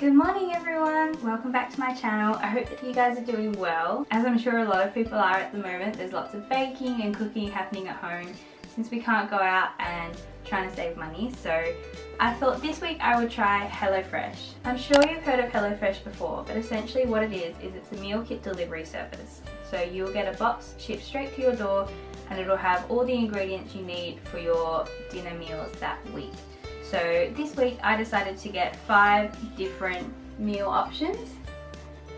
Good morning everyone, welcome back to my channel. I hope that you guys are doing well. As I'm sure a lot of people are at the moment, there's lots of baking and cooking happening at home since we can't go out and trying to save money. So I thought this week I would try HelloFresh. I'm sure you've heard of HelloFresh before, but essentially what it is it's a meal kit delivery service. So you'll get a box shipped straight to your door and it'll have all the ingredients you need for your dinner meals that week. So this week I decided to get 5 different meal options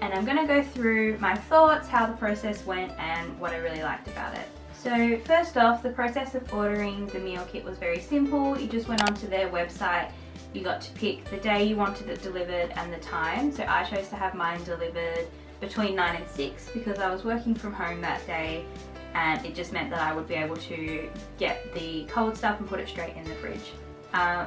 and I'm going to go through my thoughts, how the process went and what I really liked about it. So first off, the process of ordering the meal kit was very simple. You just went onto their website, you got to pick the day you wanted it delivered and the time. So I chose to have mine delivered between 9 and 6 because I was working from home that day and it just meant that I would be able to get the cold stuff and put it straight in the fridge.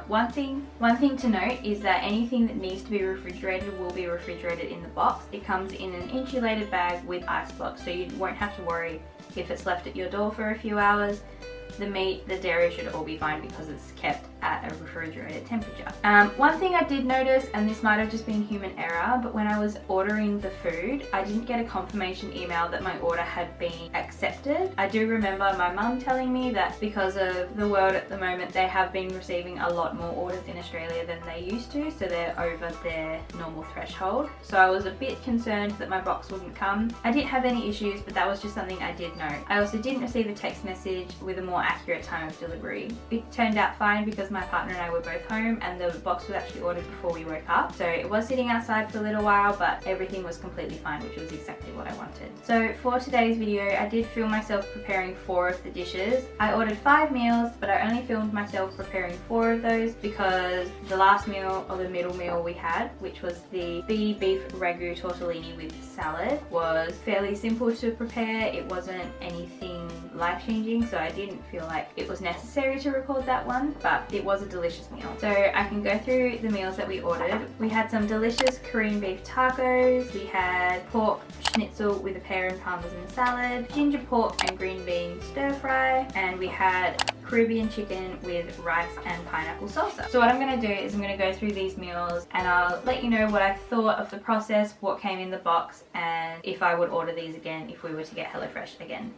One thing to note is that anything that needs to be refrigerated will be refrigerated in the box. It comes in an insulated bag with ice blocks, so you won't have to worry if it's left at your door for a few hours. The meat, the dairy should all be fine because it's kept at a refrigerated temperature. One thing I did notice, and this might have just been human error, but when I was ordering the food, I didn't get a confirmation email that my order had been accepted. I do remember my mum telling me that because of the world at the moment, they have been receiving a lot more orders in Australia than they used to, so they're over their normal threshold. So I was a bit concerned that my box wouldn't come. I didn't have any issues, but that was just something I did know. I also didn't receive a text message with a more accurate time of delivery. It turned out fine because my partner and I were both home and the box was actually ordered before we woke up. So it was sitting outside for a little while, but everything was completely fine, which was exactly what I wanted. So for today's video, I did film myself preparing 4 of the dishes. I ordered 5 meals, but I only filmed myself preparing 4 of those because the last meal, or the middle meal we had, which was the beef ragu tortellini with salad, was fairly simple to prepare. It wasn't anything life-changing, so I didn't feel like it was necessary to record that one, but it was a delicious meal. So I can go through the meals that we ordered. We had some delicious Korean beef tacos, we had pork schnitzel with a pear and parmesan salad, ginger pork and green bean stir fry, and we had Caribbean chicken with rice and pineapple salsa. So what I'm going to do is I'm going to go through these meals and I'll let you know what I thought of the process, what came in the box, and if I would order these again if we were to get HelloFresh again.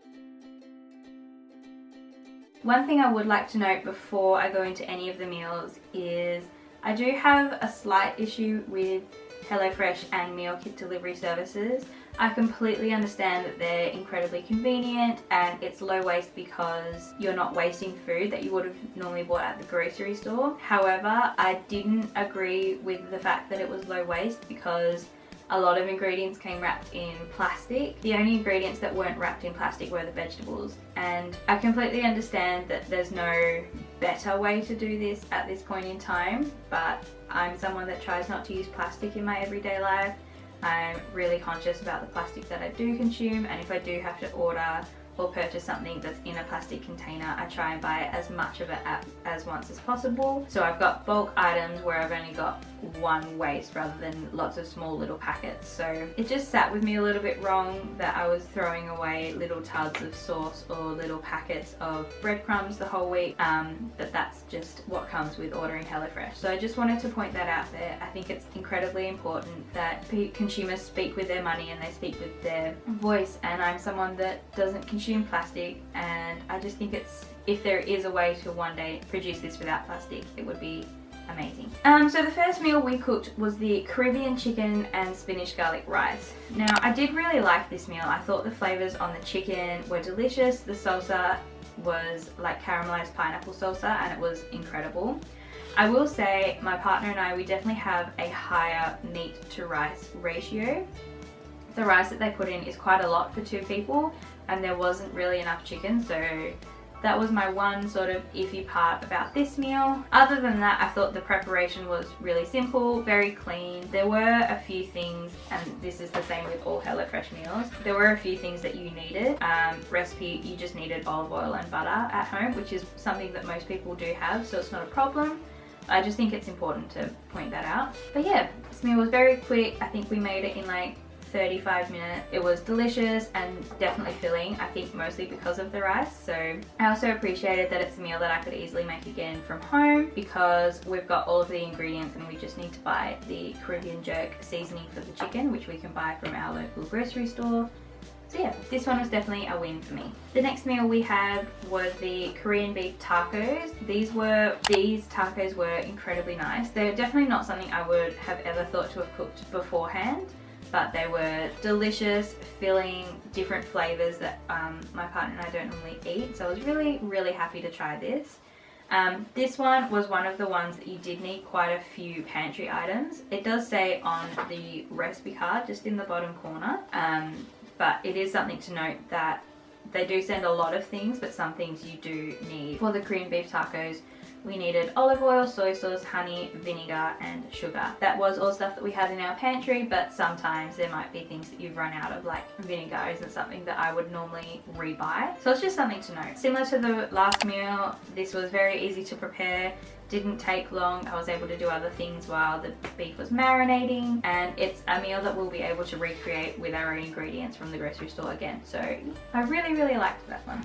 One thing I would like to note before I go into any of the meals is I do have a slight issue with HelloFresh and meal kit delivery services. I completely understand that they're incredibly convenient and it's low waste because you're not wasting food that you would have normally bought at the grocery store. However, I didn't agree with the fact that it was low waste because a lot of ingredients came wrapped in plastic. The only ingredients that weren't wrapped in plastic were the vegetables. And I completely understand that there's no better way to do this at this point in time, but I'm someone that tries not to use plastic in my everyday life. I'm really conscious about the plastic that I do consume, and if I do have to order or purchase something that's in a plastic container, I try and buy as much of it as once as possible. So I've got bulk items where I've only got one waste rather than lots of small little packets. So it just sat with me a little bit wrong that I was throwing away little tubs of sauce or little packets of breadcrumbs the whole week, but that's just what comes with ordering HelloFresh. So I just wanted to point that out there. I think it's incredibly important that consumers speak with their money and they speak with their voice, and I'm someone that doesn't consume plastic, and I just think if there is a way to one day produce this without plastic, it would be amazing. So the first meal we cooked was the Caribbean chicken and spinach garlic rice. Now I did really like this meal. I thought the flavors on the chicken were delicious. The salsa was like caramelized pineapple salsa and it was incredible. I will say my partner and I, we definitely have a higher meat to rice ratio. The rice that they put in is quite a lot for 2 people and there wasn't really enough chicken, so that was my one sort of iffy part about this meal. Other than that, I thought the preparation was really simple, very clean. There were a few things, and this is the same with all HelloFresh meals, there were a few things that you needed. Recipe, you just needed olive oil and butter at home, which is something that most people do have, so it's not a problem. I just think it's important to point that out. But yeah, this meal was very quick. I think we made it in like 35 minutes. It was delicious and definitely filling, I think mostly because of the rice. So I also appreciated that it's a meal that I could easily make again from home because we've got all of the ingredients and we just need to buy the Caribbean jerk seasoning for the chicken, which we can buy from our local grocery store. So yeah, this one was definitely a win for me. The next meal we had was the Korean beef tacos. These tacos were incredibly nice. They're definitely not something I would have ever thought to have cooked beforehand, but they were delicious, filling, different flavors that my partner and I don't normally eat. So I was really, really happy to try this. This one was one of the ones that you did need quite a few pantry items. It does say on the recipe card, just in the bottom corner, but it is something to note that they do send a lot of things, but some things you do need. For the Korean beef tacos, we needed olive oil, soy sauce, honey, vinegar, and sugar. That was all stuff that we had in our pantry, but sometimes there might be things that you've run out of, like vinegar isn't something that I would normally rebuy. So it's just something to note. Similar to the last meal, this was very easy to prepare. Didn't take long. I was able to do other things while the beef was marinating, and it's a meal that we'll be able to recreate with our own ingredients from the grocery store again. So I really, really liked that one.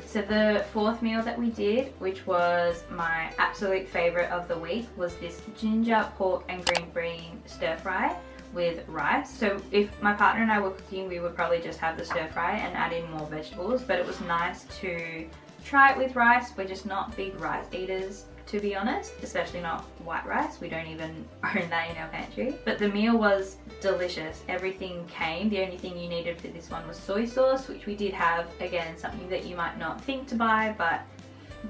So the fourth meal that we did, which was my absolute favorite of the week, was this ginger, pork and green bean stir fry with rice. So if my partner and I were cooking, we would probably just have the stir fry and add in more vegetables, but it was nice to try it with rice. We're just not big rice eaters, to be honest, especially not white rice. We don't even own that in our pantry. But the meal was delicious. Everything came. The only thing you needed for this one was soy sauce, which we did have. Again, something that you might not think to buy, but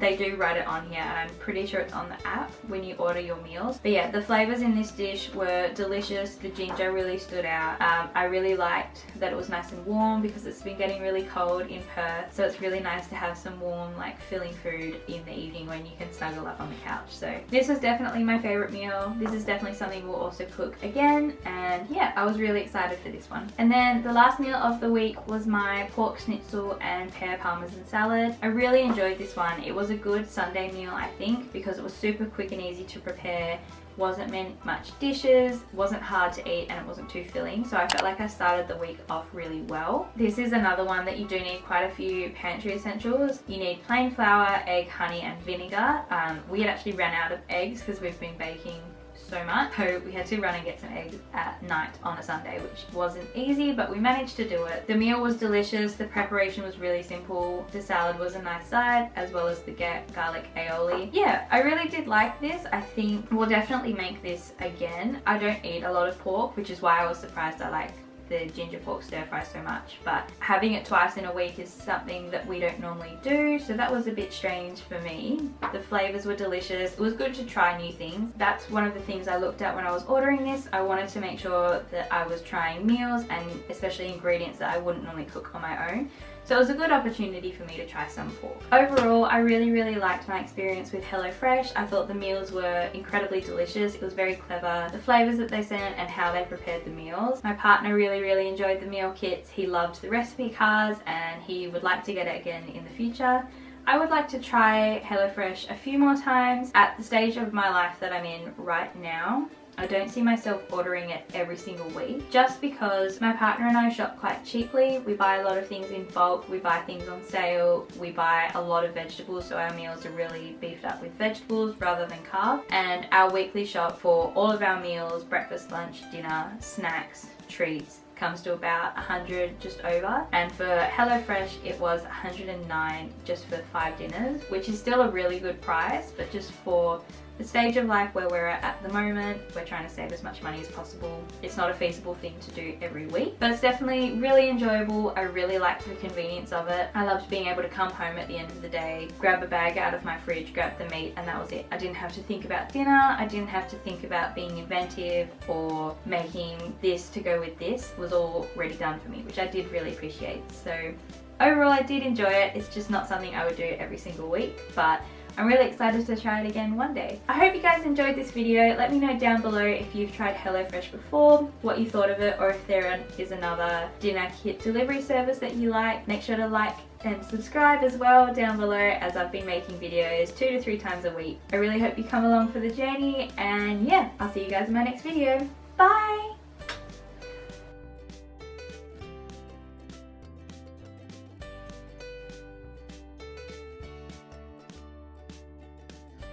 they do write it on here, and I'm pretty sure it's on the app when you order your meals. But yeah, the flavors in this dish were delicious. The ginger really stood out. I really liked that it was nice and warm because it's been getting really cold in Perth. So it's really nice to have some warm, like filling food in the evening when you can snuggle up on the couch. So this was definitely my favorite meal. This is definitely something we'll also cook again. And yeah, I was really excited for this one. And then the last meal of the week was my pork schnitzel and pear parmesan salad. I really enjoyed this one. It was a good Sunday meal, I think, because it was super quick and easy to prepare, wasn't much dishes, wasn't hard to eat, and it wasn't too filling. So I felt like I started the week off really well. This is another one that you do need quite a few pantry essentials. You need plain flour, egg, honey, and vinegar. We had actually ran out of eggs because we've been baking so much, so we had to run and get some eggs at night on a Sunday, which wasn't easy, but we managed to do it. The meal was delicious. The preparation was really simple. The salad was a nice side, as well as the garlic aioli. Yeah, I really did like this. I think we'll definitely make this again. I don't eat a lot of pork, which is why I was surprised I like the ginger pork stir fry so much, but having it twice in a week is something that we don't normally do, so that was a bit strange for me. The flavors were delicious. It was good to try new things. That's one of the things I looked at when I was ordering this. I wanted to make sure that I was trying meals and especially ingredients that I wouldn't normally cook on my own. So it was a good opportunity for me to try some pork. Overall, I really, really liked my experience with HelloFresh. I thought the meals were incredibly delicious. It was very clever. The flavors that they sent and how they prepared the meals. My partner really, really enjoyed the meal kits. He loved the recipe cards and he would like to get it again in the future. I would like to try HelloFresh a few more times. At the stage of my life that I'm in right now, I don't see myself ordering it every single week, just because my partner and I shop quite cheaply. We buy a lot of things in bulk, we buy things on sale, we buy a lot of vegetables, so our meals are really beefed up with vegetables rather than carbs. And our weekly shop for all of our meals, breakfast, lunch, dinner, snacks, treats, comes to about 100 just over. And for HelloFresh it was 109 just for 5 dinners, which is still a really good price, but just for the stage of life where we're at the moment, we're trying to save as much money as possible. It's not a feasible thing to do every week, but it's definitely really enjoyable. I really liked the convenience of it. I loved being able to come home at the end of the day, grab a bag out of my fridge, grab the meat, and that was it. I didn't have to think about dinner. I didn't have to think about being inventive or making this to go with this. It was all already done for me, which I did really appreciate. So overall, I did enjoy it. It's just not something I would do every single week, but I'm really excited to try it again one day. I hope you guys enjoyed this video. Let me know down below if you've tried HelloFresh before, what you thought of it, or if there is another dinner kit delivery service that you like. Make sure to like and subscribe as well down below, as I've been making videos 2 to 3 times a week. I really hope you come along for the journey, and yeah, I'll see you guys in my next video. Bye!